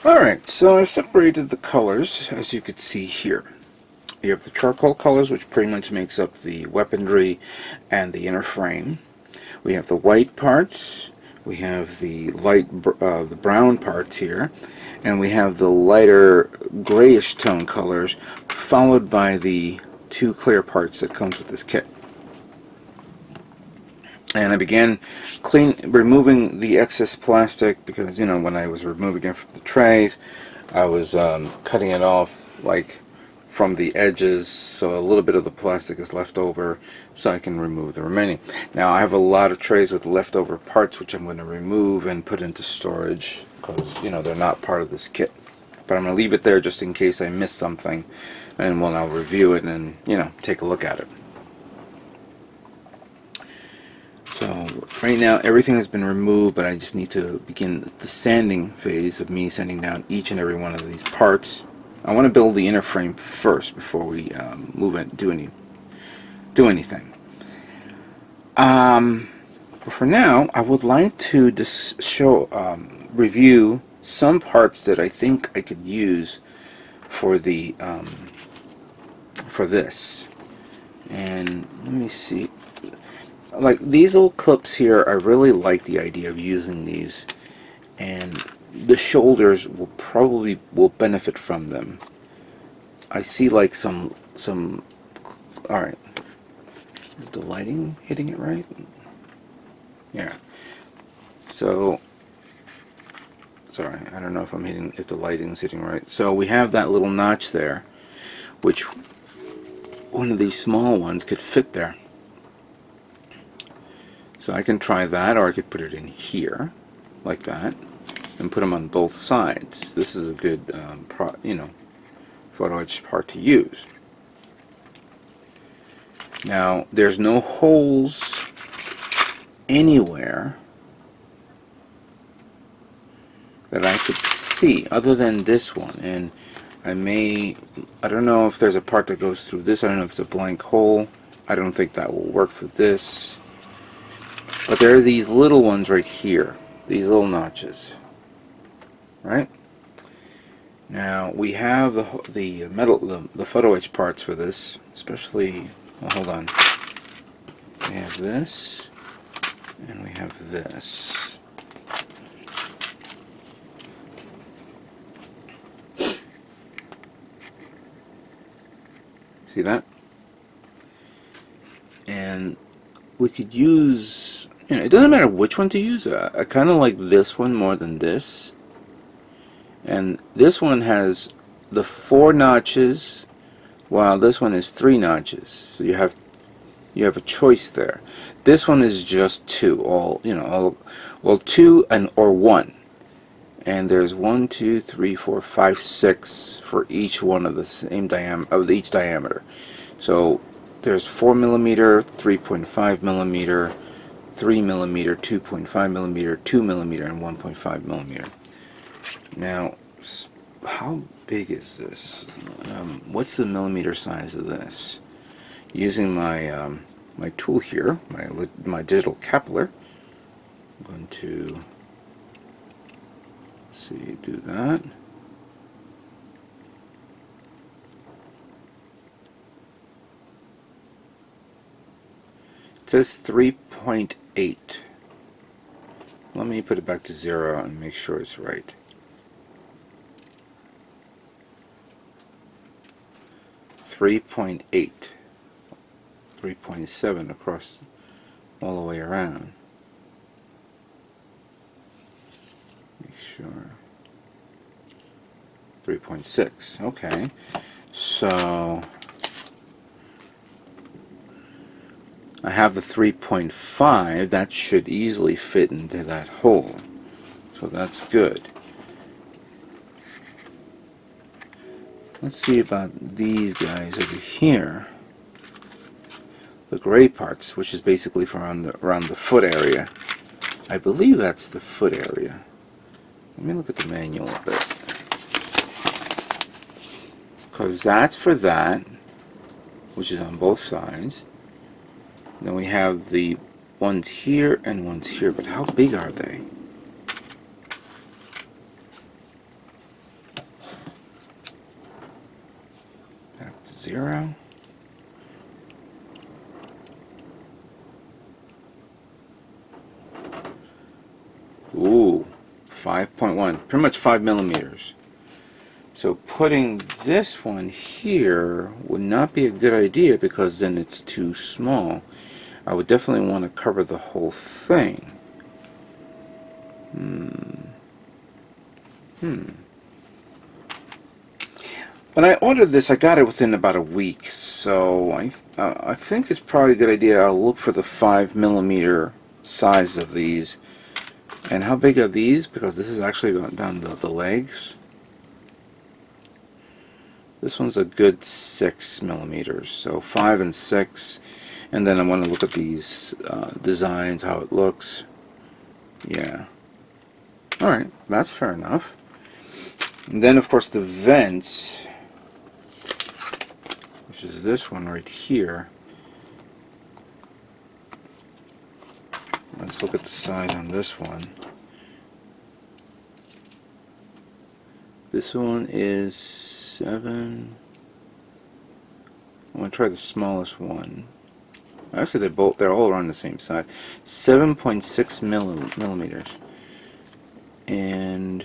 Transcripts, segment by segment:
Alright, so I've separated the colors, as you can see here. You have the charcoal colors, which pretty much makes up the weaponry and the inner frame. We have the white parts, we have the the brown parts here, and we have the lighter grayish tone colors, followed by the two clear parts that comes with this kit. And I began removing the excess plastic because, you know, when I was removing it from the trays, I was cutting it off like from the edges, so a little bit of the plastic is left over, so I can remove the remaining. Now I have a lot of trays with leftover parts which I'm going to remove and put into storage because, you know, they're not part of this kit. But I'm going to leave it there just in case I miss something, and well, I'll review it and, you know, take a look at it. So right now everything has been removed, but I just need to begin the sanding phase of me sanding down each and every one of these parts. I want to build the inner frame first before we move it, do anything. But for now, I would like to just review some parts that I think I could use for the for this. And let me see. Like these little clips here, I really like the idea of using these, and the shoulders will benefit from them. I see like some alright. Is the lighting hitting it right? Yeah. So sorry, I don't know if the lighting's hitting right. So we have that little notch there, which one of these small ones could fit there. So I can try that, or I could put it in here, like that, and put them on both sides. This is a good, photo etch part to use. Now, there's no holes anywhere that I could see, other than this one. And I don't know if there's a part that goes through this. I don't know if it's a blank hole. I don't think that will work for this. But there are these little ones right here, these little notches, right? Now we have the photo etch parts for this, especially. Well, hold on. We have this, and we have this. See that? And we could use. You know, it doesn't matter which one to use. I kind of like this one more than this. And this one has the 4 notches, while this one is 3 notches. So you have a choice there. This one is just 2, well 2 or 1. And there's 1, 2, 3, 4, 5, 6 for each one of the same diameter of each diameter. So there's 4mm, 3.5 millimeter. 3mm, 2.5 millimeter, 2 millimeter, and 1.5 millimeter. Now, how big is this? What's the millimeter size of this? Using my my tool here, my digital caliper, I'm going to do that. It says 3.8. Let me put it back to 0 and make sure it's right. 3.8. 3.7 across all the way around. Make sure. 3.6. Okay. So I have the 3.5. That should easily fit into that hole. So that's good. Let's see about these guys over here. The gray parts, which is basically around the foot area. I believe that's the foot area. Let me look at the manual a bit. Because that's for that, which is on both sides. Then we have the ones here and ones here, but how big are they? 0? Ooh, 5.1, pretty much 5 millimeters. So putting this one here would not be a good idea because then it's too small. I would definitely want to cover the whole thing. When I ordered this, I got it within about a week, so I think it's probably a good idea. I'll look for the 5 millimeter size of these. And how big are these? Because this is actually going down the legs. This one's a good 6 millimeters, so 5 and 6. And then I want to look at these designs, how it looks. Yeah. Alright, that's fair enough. And then, of course, the vents, which is this one right here. Let's look at the size on this one. This one is 7. I'm going to try the smallest one. Actually, they're all around the same size. 7.6 millimeters. And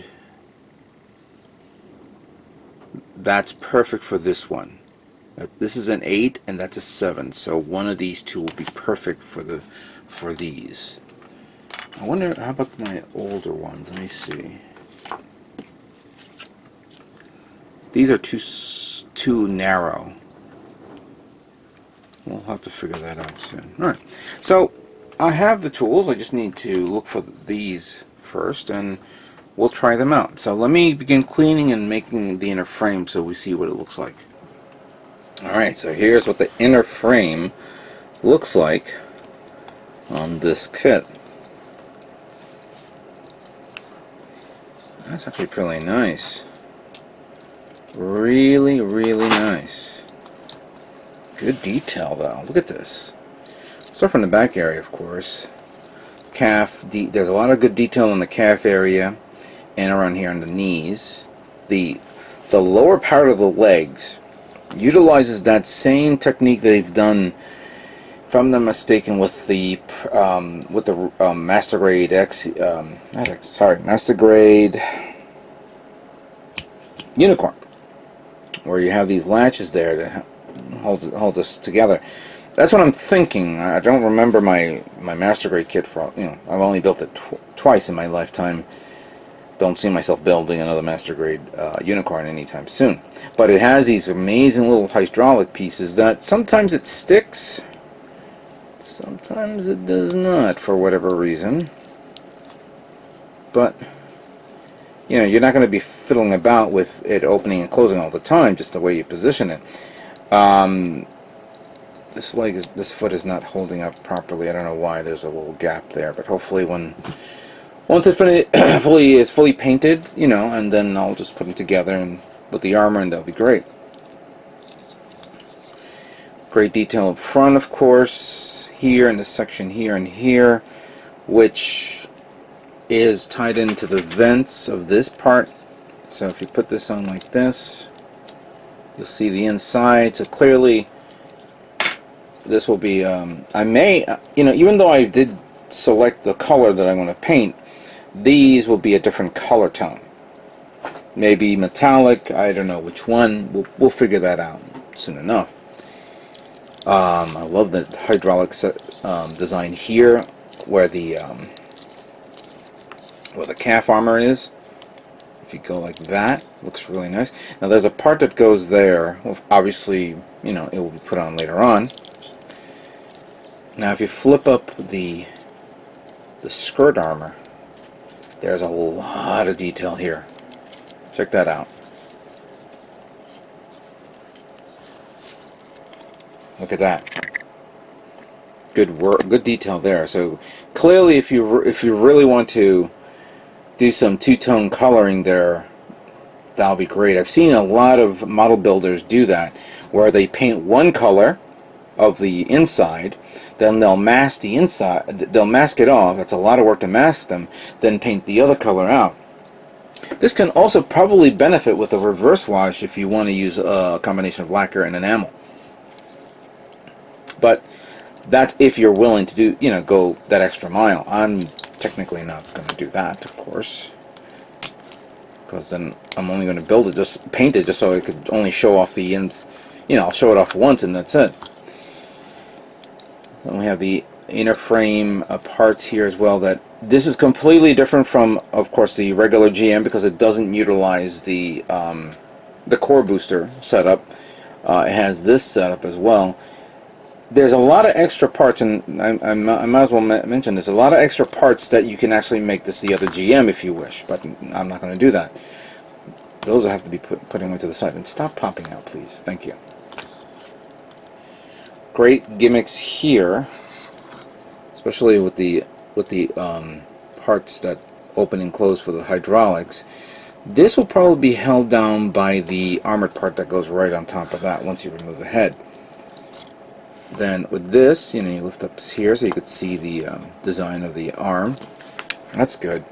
that's perfect for this one. This is an 8 and that's a 7. So one of these two will be perfect for these. I wonder, how about my older ones? Let me see. These are too narrow. We'll have to figure that out soon. Alright, so I have the tools. I just need to look for these first and we'll try them out. So let me begin cleaning and making the inner frame so we see what it looks like. Alright, so here's what the inner frame looks like on this kit. That's actually pretty nice. Really, really nice. Good detail though. Look at this. Start from the back area, of course. Calf. There's a lot of good detail in the calf area and around here on the knees. The lower part of the legs utilizes that same technique they've done, if I'm not mistaken, with the Master Grade Master Grade Unicorn, where you have these latches there that hold us together. That's what I'm thinking. I don't remember my Master Grade kit for, I've only built it twice in my lifetime. Don't see myself building another Master Grade Unicorn anytime soon. But it has these amazing little hydraulic pieces that sometimes it sticks, sometimes it does not for whatever reason. But you're not going to be fiddling about with it opening and closing all the time, just the way you position it. This foot is not holding up properly. I don't know why. There's a little gap there, but hopefully once it is fully painted, and then I'll just put them together and with the armor, and that'll be great. Great detail up front, of course, here in this section here and here, which is tied into the vents of this part. So if you put this on like this, you'll see the inside. So clearly this will be, I may, even though I did select the color that I want to paint, these will be a different color tone. Maybe metallic, I don't know which one. We'll figure that out soon enough. I love the hydraulic design here, where the calf armor is. If you go like that, looks really nice. Now there's a part that goes there. Well, obviously, it will be put on later on. Now if you flip up the skirt armor, there's a lot of detail here. Check that out. Look at that. Good work, good detail there. So clearly, if you really want to do some two-tone coloring there, that'll be great. I've seen a lot of model builders do that, where they paint one color of the inside, then they'll mask the inside, they'll mask it off. That's a lot of work to mask them, then paint the other color out. This can also probably benefit with a reverse wash if you want to use a combination of lacquer and enamel. But that's if you're willing to do, you know, go that extra mile. I'm technically not going to do that, of course, because then I'm only going to build it, just paint it, just so I could only show off the ends. You know, I'll show it off once and that's it. Then we have the inner frame parts here as well. That this is completely different from, of course, the regular GM, because it doesn't utilize the core booster setup. It has this setup as well. There's a lot of extra parts, and I might as well mention there's a lot of extra parts that you can actually make this the other GM if you wish, but I'm not going to do that. Those will have to be putting away to the side. And stop popping out, please. Thank you. Great gimmicks here, especially with the parts that open and close for the hydraulics. This will probably be held down by the armored part that goes right on top of that once you remove the head. Then with this, you know, you lift up here so you could see the design of the arm. That's good.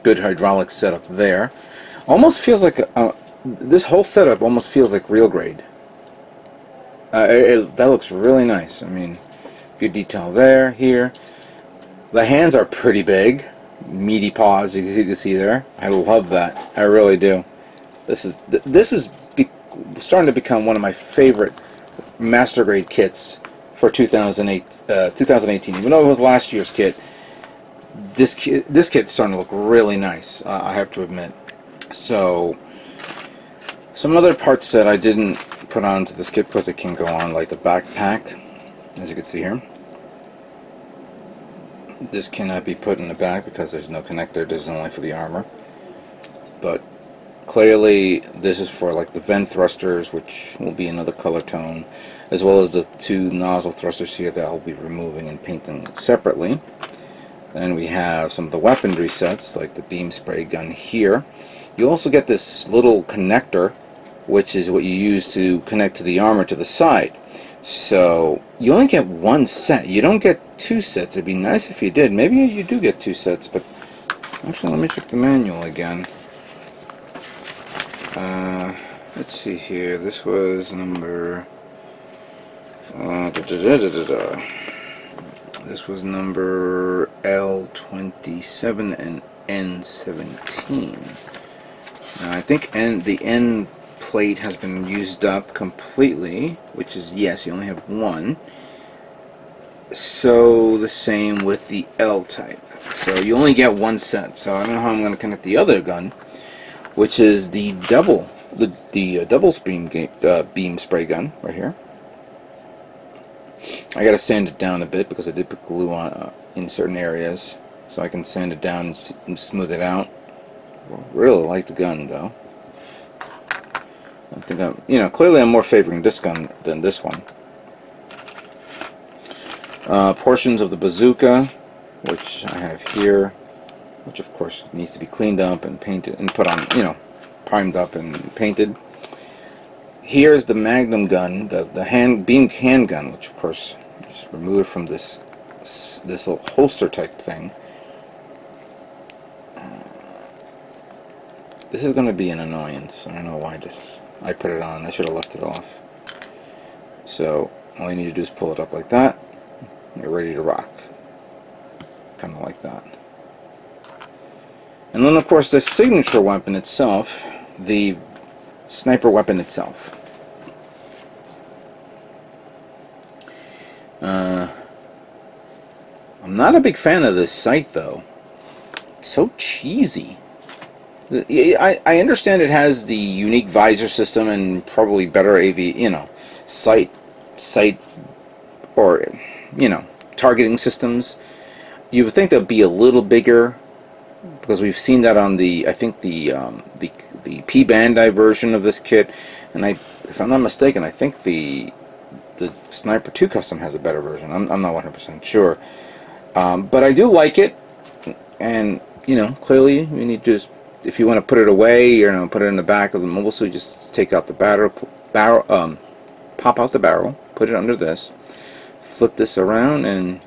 Good hydraulic setup there. Almost feels like this whole setup almost feels like real grade. That looks really nice. I mean, good detail there, here. The hands are pretty big, meaty paws, as you can see there. I love that. I really do. This is starting to become one of my favorite master grade kits for 2018. Even though it was last year's kit, this kit's starting to look really nice, I have to admit. So some other parts that I didn't put onto this kit because it can go on, like the backpack, as you can see here. This cannot be put in the back because there's no connector. This is only for the armor. But clearly this is for like the vent thrusters, which will be another color tone, as well as the two nozzle thrusters here that I'll be removing and painting separately. Then we have some of the weaponry sets, like the beam spray gun here. You also get this little connector, which is what you use to connect to the armor to the side. So you only get one set. You don't get two sets. It'd be nice if you did. Maybe you do get two sets, but actually let me check the manual again. Let's see here. This was number this was number L27 and N17. Now I think the N plate has been used up completely, which is, yes, you only have one. So the same with the L type. So you only get one set. So I don't know how I'm going to connect the other gun, which is the double beam spray gun right here. I got to sand it down a bit because I did put glue on in certain areas, so I can sand it down and smooth it out. Really like the gun though. I think clearly I'm more favoring this gun than this one. Portions of the bazooka, which I have here, which of course needs to be cleaned up and painted and put on, primed up and painted. Here's the Magnum gun, the beam handgun, which of course just removed from this little holster type thing. This is going to be an annoyance. I don't know why I put it on. I should have left it off. So all you need to do is pull it up like that. You're ready to rock. Kind of like that. And then of course the signature weapon itself, the sniper weapon itself. I'm not a big fan of this sight though. It's so cheesy. I understand it has the unique visor system and probably better sight or targeting systems. You would think that'd be a little bigger, because we've seen that on the P Bandai version of this kit, and if I'm not mistaken, I think the Sniper 2 Custom has a better version. I'm not 100% sure, but I do like it, and clearly you need to. If you want to put it away, put it in the back of the mobile suit, just take out the pop out the barrel, put it under this, flip this around, and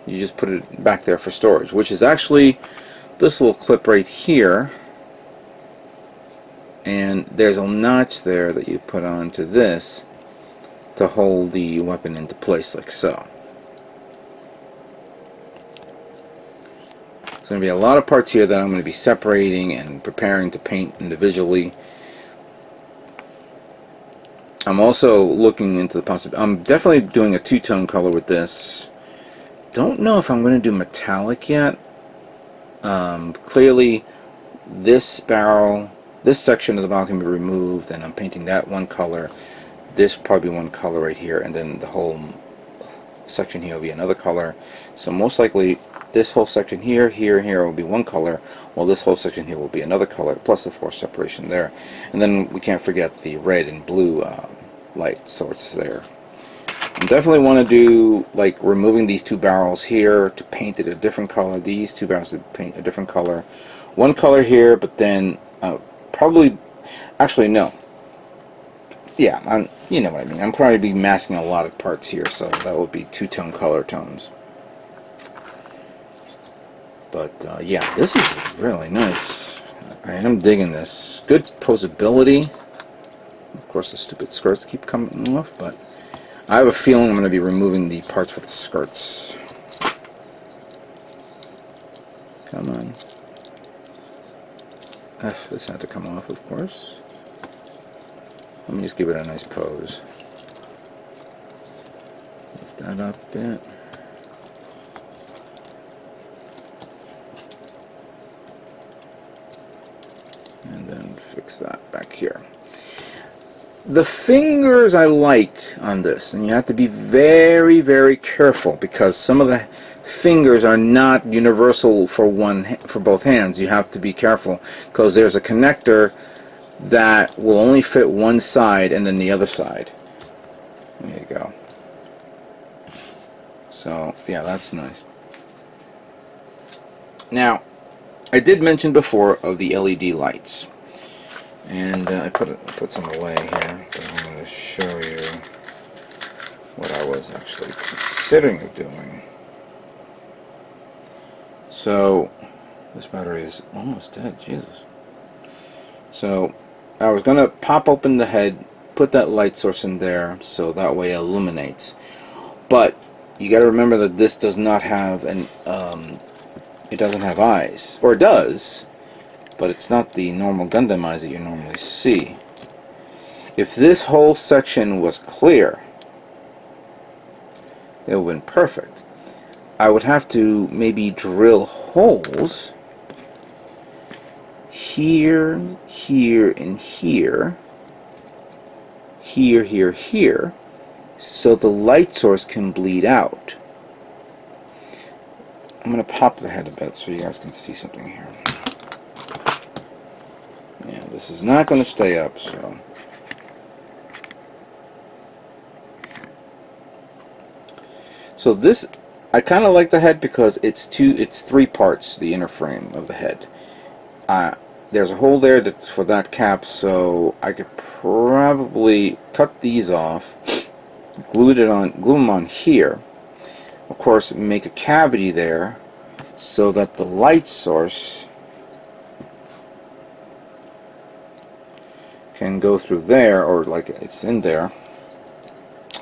you just put it back there for storage, which is actually this little clip right here. and there's a notch there that you put onto this to hold the weapon into place, like so. There's going to be a lot of parts here that I'm going to be separating and preparing to paint individually. I'm also looking into the possibility. I'm definitely doing a two-tone color with this. Don't know if I'm going to do metallic yet. Clearly, this barrel, this section of the barrel can be removed, and I'm painting that one color. This probably one color right here, and then the whole section here will be another color. So most likely, this whole section here, here, and here will be one color, while this whole section here will be another color, plus the force separation there. And then we can't forget the red and blue light sorts there. I definitely want to do like removing these two barrels here to paint it a different color, these two barrels to paint a different color. One color here, but then probably, actually no. Yeah, you know what I mean. I'm probably be masking a lot of parts here, so that would be two-tone color tones. But yeah, this is really nice. I am digging this. Good poseability. Of course, the stupid skirts keep coming off, but I have a feeling I'm going to be removing the parts for the skirts. Come on. This had to come off, of course. Let me just give it a nice pose. Lift that up a bit. And then fix that back here. The fingers I like on this, and you have to be very, very careful because some of the fingers are not universal for both hands. You have to be careful because there's a connector that will only fit one side and then the other side. There you go. So yeah, that's nice. Now, I did mention before of the LED lights, and I put some away here, but I'm going to show you what I was actually considering of doing. So this battery is almost dead, Jesus. So I was going to pop open the head, put that light source in there, so that way it illuminates. But you got to remember that this does not have an it doesn't have eyes, or it does, but it's not the normal Gundam eyes that you normally see. If this whole section was clear, it would have been perfect. I would have to maybe drill holes here, here, and here, here, here, here, so the light source can bleed out. I'm going to pop the head a bit so you guys can see something here. Yeah, this is not going to stay up, so. So this, I kind of like the head because it's three parts, the inner frame of the head. There's a hole there that's for that cap, so I could probably cut these off, glue them on here. Of course, make a cavity there so that the light source can go through there, or like it's in there,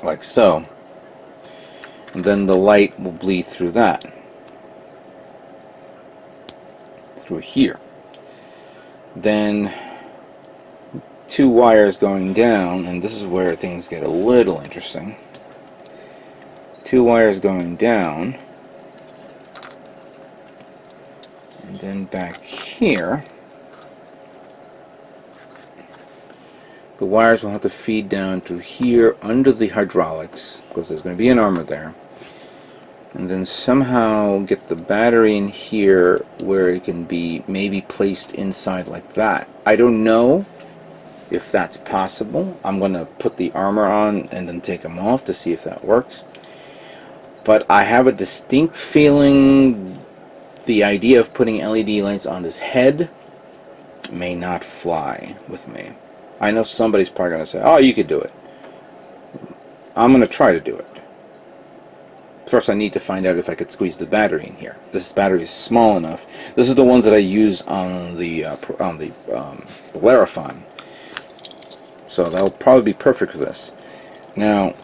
like so. And then the light will bleed through that, through here. Then two wires going down, and this is where things get a little interesting. Two wires going down, and then back here the wires will have to feed down to here under the hydraulics, because there's going to be an armor there, and then somehow get the battery in here where it can be maybe placed inside like that. I don't know if that's possible. I'm going to put the armor on and then take them off to see if that works. But I have a distinct feeling the idea of putting LED lights on this head may not fly with me. I know somebody's probably going to say, oh, you could do it. I'm going to try to do it. First, I need to find out if I could squeeze the battery in here. This battery is small enough. This is the ones that I use on the Bellerophon. So that'll probably be perfect for this. Now,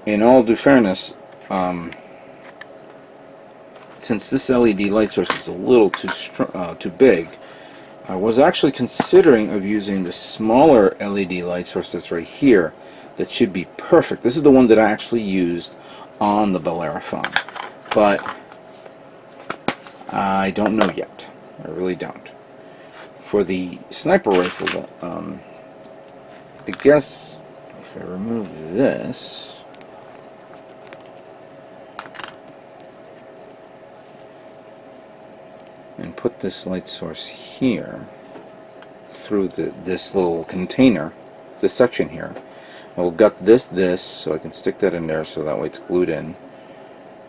in all due fairness, since this LED light source is a little too big, I was actually considering of using the smaller LED light source that's right here. That should be perfect. This is the one that I actually used on the Bellerophon, but I don't know yet. I really don't. For the sniper rifle, I guess if I remove this, and put this light source here through this little container, this section here, I'll gut this, so I can stick that in there so that way it's glued in.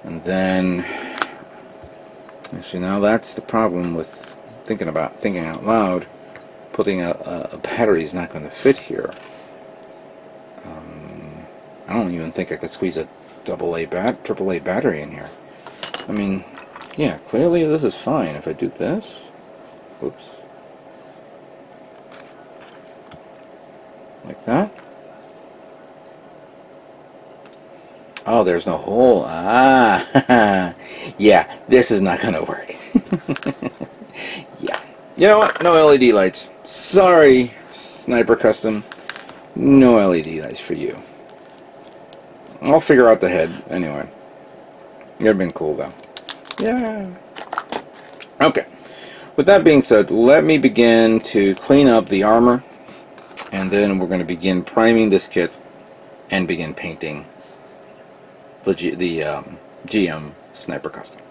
And then, actually now that's the problem with thinking out loud. Putting a battery is not going to fit here. I don't even think I could squeeze a AAA battery in here. I mean, yeah, clearly this is fine. If I do this, oops, like that. Oh, there's no hole. Ah, yeah, this is not gonna work. Yeah, you know what? No LED lights. Sorry, Sniper Custom. No LED lights for you. I'll figure out the head anyway. It'd have been cool though. Yeah. Okay. With that being said, let me begin to clean up the armor, and then we're going to begin priming this kit and begin painting the GM Sniper Custom.